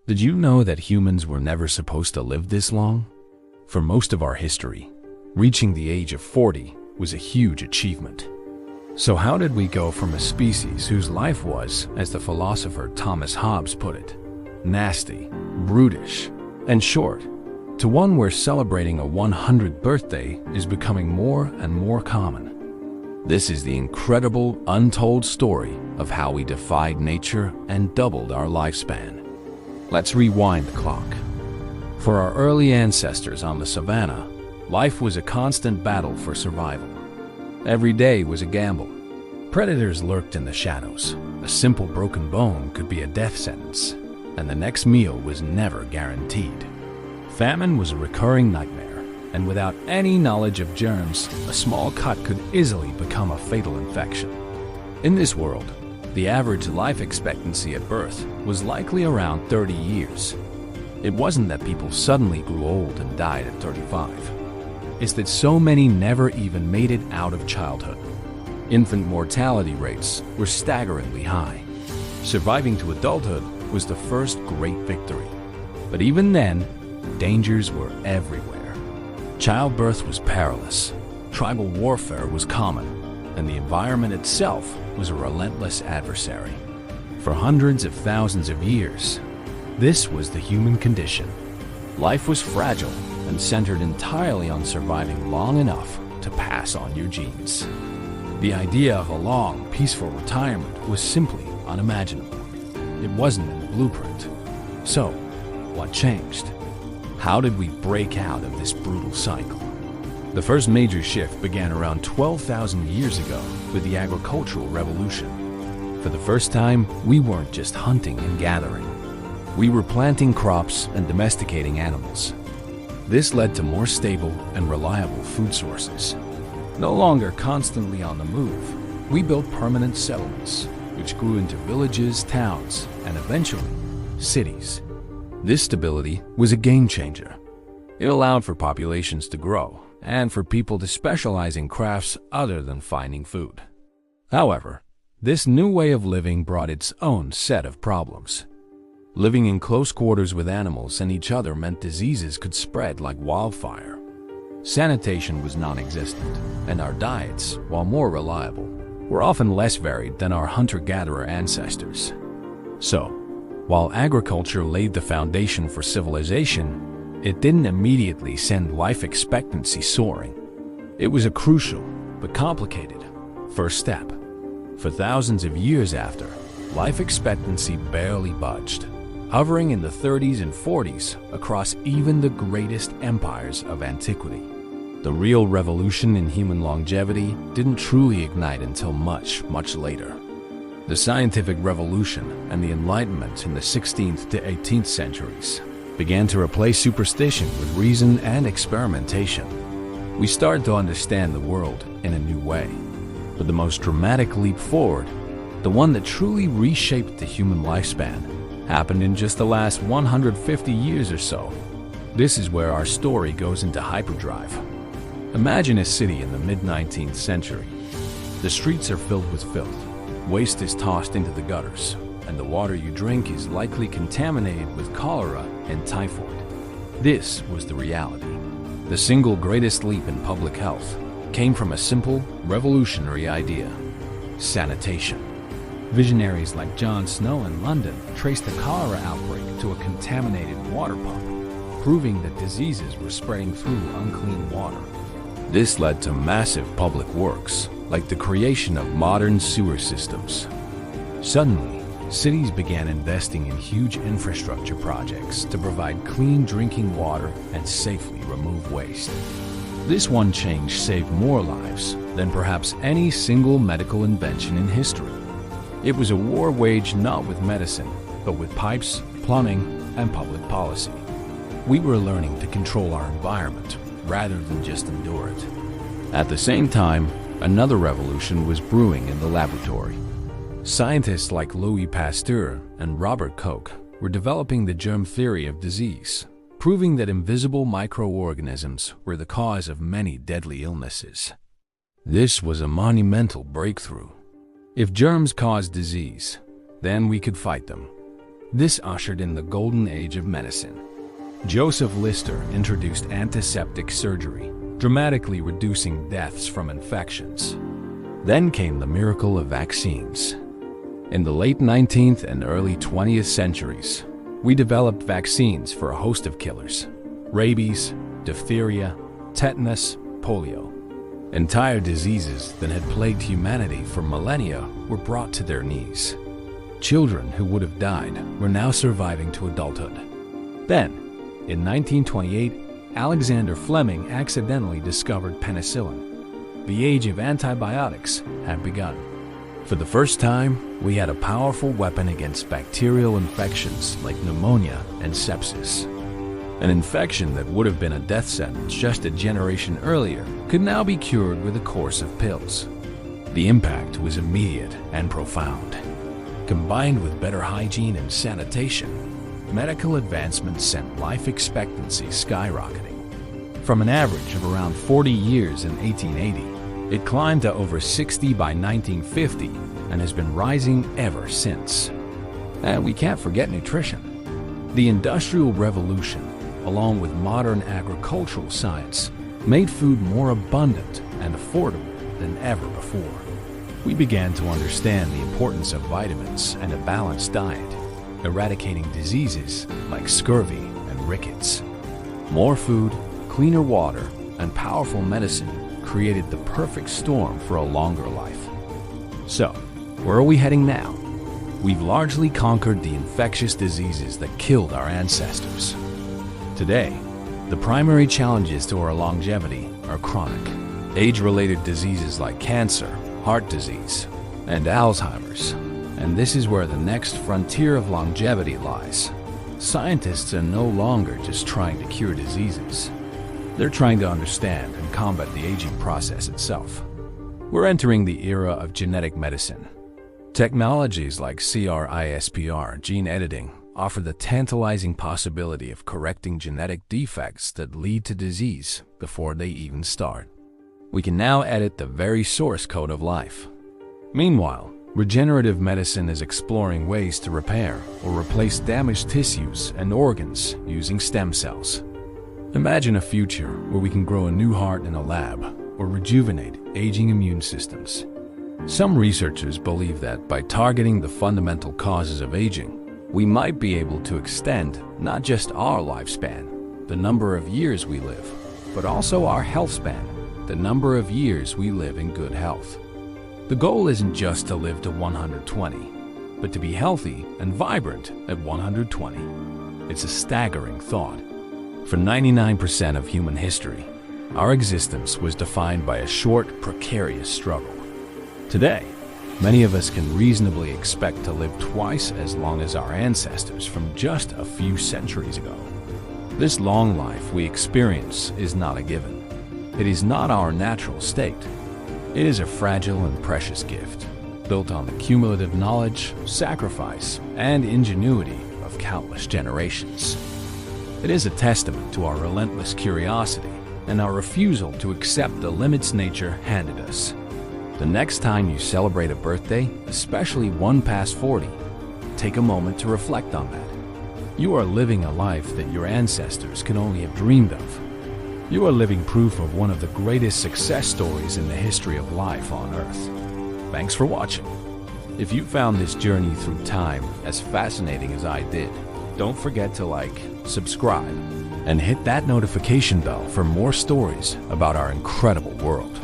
Did you know that humans were never supposed to live this long? For most of our history, reaching the age of 40 was a huge achievement. So how did we go from a species whose life was, as the philosopher Thomas Hobbes put it, nasty, brutish, and short, to one where celebrating a 100th birthday is becoming more and more common? This is the incredible, untold story of how we defied nature and doubled our lifespan. Let's rewind the clock. For our early ancestors on the savannah, life was a constant battle for survival. Every day was a gamble. Predators lurked in the shadows. A simple broken bone could be a death sentence, and the next meal was never guaranteed. Famine was a recurring nightmare, and without any knowledge of germs, a small cut could easily become a fatal infection. In this world, the average life expectancy at birth was likely around 30 years. It wasn't that people suddenly grew old and died at 35. It's that so many never even made it out of childhood. Infant mortality rates were staggeringly high. Surviving to adulthood was the first great victory. But even then, dangers were everywhere. Childbirth was perilous, tribal warfare was common, and the environment itself was a relentless adversary. For hundreds of thousands of years, this was the human condition. Life was fragile and centered entirely on surviving long enough to pass on your genes. The idea of a long, peaceful retirement was simply unimaginable. It wasn't in the blueprint. So, what changed? How did we break out of this brutal cycle? The first major shift began around 12,000 years ago with the agricultural revolution. For the first time, we weren't just hunting and gathering. We were planting crops and domesticating animals. This led to more stable and reliable food sources. No longer constantly on the move, we built permanent settlements, which grew into villages, towns, and eventually, cities. This stability was a game changer. It allowed for populations to grow and for people to specialize in crafts other than finding food. However, this new way of living brought its own set of problems. Living in close quarters with animals and each other meant diseases could spread like wildfire. Sanitation was non-existent, and our diets, while more reliable, were often less varied than our hunter-gatherer ancestors. So, while agriculture laid the foundation for civilization, it didn't immediately send life expectancy soaring. It was a crucial, but complicated, first step. For thousands of years after, life expectancy barely budged, hovering in the 30s and 40s across even the greatest empires of antiquity. The real revolution in human longevity didn't truly ignite until much, much later. The scientific revolution and the Enlightenment in the 16th to 18th centuries began to replace superstition with reason and experimentation. We started to understand the world in a new way. But the most dramatic leap forward, the one that truly reshaped the human lifespan, happened in just the last 150 years or so. This is where our story goes into hyperdrive. Imagine a city in the mid-19th century. The streets are filled with filth. Waste is tossed into the gutters, and the water you drink is likely contaminated with cholera and typhoid. This was the reality. The single greatest leap in public health came from a simple, revolutionary idea: sanitation. Visionaries like John Snow in London traced the cholera outbreak to a contaminated water pump, proving that diseases were spreading through unclean water. This led to massive public works, like the creation of modern sewer systems. Suddenly, cities began investing in huge infrastructure projects to provide clean drinking water and safely remove waste. This one change saved more lives than perhaps any single medical invention in history. It was a war waged not with medicine, but with pipes, plumbing, and public policy. We were learning to control our environment rather than just endure it. At the same time, another revolution was brewing in the laboratory. Scientists like Louis Pasteur and Robert Koch were developing the germ theory of disease, proving that invisible microorganisms were the cause of many deadly illnesses. This was a monumental breakthrough. If germs caused disease, then we could fight them. This ushered in the golden age of medicine. Joseph Lister introduced antiseptic surgery, dramatically reducing deaths from infections. Then came the miracle of vaccines. In the late 19th and early 20th centuries, we developed vaccines for a host of killers: rabies, diphtheria, tetanus, polio. Entire diseases that had plagued humanity for millennia were brought to their knees. Children who would have died were now surviving to adulthood. Then, in 1928, Alexander Fleming accidentally discovered penicillin. The age of antibiotics had begun. For the first time, we had a powerful weapon against bacterial infections like pneumonia and sepsis. An infection that would have been a death sentence just a generation earlier could now be cured with a course of pills. The impact was immediate and profound. Combined with better hygiene and sanitation, medical advancements sent life expectancy skyrocketing. From an average of around 40 years in 1880, it climbed to over 60 by 1950 and has been rising ever since. And we can't forget nutrition. The Industrial Revolution, along with modern agricultural science, made food more abundant and affordable than ever before. We began to understand the importance of vitamins and a balanced diet, eradicating diseases like scurvy and rickets. More food, cleaner water, and powerful medicine created the perfect storm for a longer life. So, where are we heading now? We've largely conquered the infectious diseases that killed our ancestors. Today, the primary challenges to our longevity are chronic, age-related diseases like cancer, heart disease, and Alzheimer's. And this is where the next frontier of longevity lies. Scientists are no longer just trying to cure diseases. They're trying to understand and combat the aging process itself. We're entering the era of genetic medicine. Technologies like CRISPR, gene editing, offer the tantalizing possibility of correcting genetic defects that lead to disease before they even start. We can now edit the very source code of life. Meanwhile, regenerative medicine is exploring ways to repair or replace damaged tissues and organs using stem cells. Imagine a future where we can grow a new heart in a lab or rejuvenate aging immune systems. Some researchers believe that by targeting the fundamental causes of aging, we might be able to extend not just our lifespan, the number of years we live, but also our health span, the number of years we live in good health. The goal isn't just to live to 120, but to be healthy and vibrant at 120. It's a staggering thought. For 99% of human history, our existence was defined by a short, precarious struggle. Today, many of us can reasonably expect to live twice as long as our ancestors from just a few centuries ago. This long life we experience is not a given. It is not our natural state. It is a fragile and precious gift, built on the cumulative knowledge, sacrifice, and ingenuity of countless generations. It is a testament to our relentless curiosity and our refusal to accept the limits nature handed us. The next time you celebrate a birthday, especially one past 40, take a moment to reflect on that. You are living a life that your ancestors could only have dreamed of. You are living proof of one of the greatest success stories in the history of life on Earth. Thanks for watching. If you found this journey through time as fascinating as I did, don't forget to like, subscribe, and hit that notification bell for more stories about our incredible world.